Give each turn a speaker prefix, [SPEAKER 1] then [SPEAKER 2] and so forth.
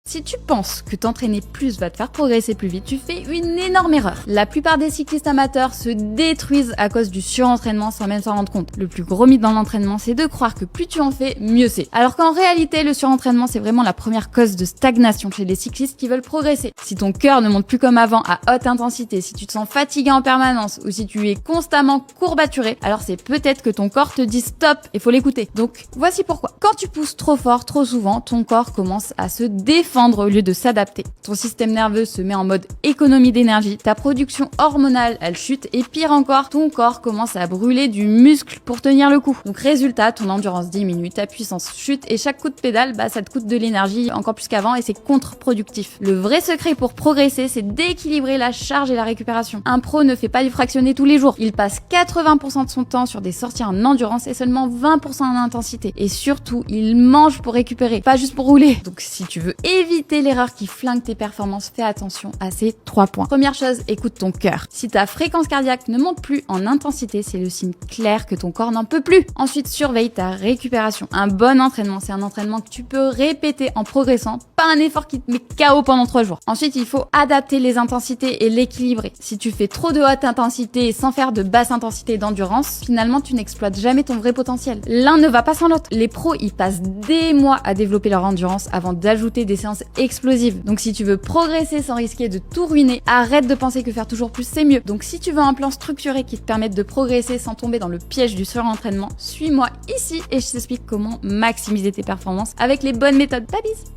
[SPEAKER 1] Si tu penses que t'entraîner plus va te faire progresser plus vite, tu fais une énorme erreur. La plupart des cyclistes amateurs se détruisent à cause du surentraînement sans même s'en rendre compte. Le plus gros mythe dans l'entraînement, c'est de croire que plus tu en fais, mieux c'est. Alors qu'en réalité, le surentraînement, c'est vraiment la première cause de stagnation chez les cyclistes qui veulent progresser. Si ton cœur ne monte plus comme avant à haute intensité, si tu te sens fatigué en permanence ou si tu es constamment courbaturé, alors c'est peut-être que ton corps te dit stop et faut l'écouter. Donc voici pourquoi. Quand tu pousses trop fort, trop souvent, ton corps commence à se défendre au lieu de s'adapter. Ton système nerveux se met en mode économie d'énergie, ta production hormonale elle chute et pire encore, ton corps commence à brûler du muscle pour tenir le coup. Donc résultat, ton endurance diminue, ta puissance chute et chaque coup de pédale, ça te coûte de l'énergie encore plus qu'avant et c'est contre-productif. Le vrai secret pour progresser, c'est d'équilibrer la charge et la récupération. Un pro ne fait pas du fractionné tous les jours. Il passe 80% de son temps sur des sorties en endurance et seulement 20% en intensité. Et surtout, il mange pour récupérer, pas juste pour rouler. Donc si tu veux éviter l'erreur qui flingue tes performances, fais attention à ces 3 points. Première chose, écoute ton cœur. Si ta fréquence cardiaque ne monte plus en intensité, c'est le signe clair que ton corps n'en peut plus. Ensuite, surveille ta récupération. Un bon entraînement, c'est un entraînement que tu peux répéter en progressant, pas un effort qui te met KO pendant 3 jours. Ensuite, il faut adapter les intensités et l'équilibrer. Si tu fais trop de haute intensité sans faire de basse intensité d'endurance, finalement, tu n'exploites jamais ton vrai potentiel. L'un ne va pas sans l'autre. Les pros, ils passent des mois à développer leur endurance avant d'ajouter des séances explosives. Donc si tu veux progresser sans risquer de tout ruiner, arrête de penser que faire toujours plus c'est mieux. Donc si tu veux un plan structuré qui te permette de progresser sans tomber dans le piège du surentraînement, suis-moi ici et je t'explique comment maximiser tes performances avec les bonnes méthodes. Ta bise!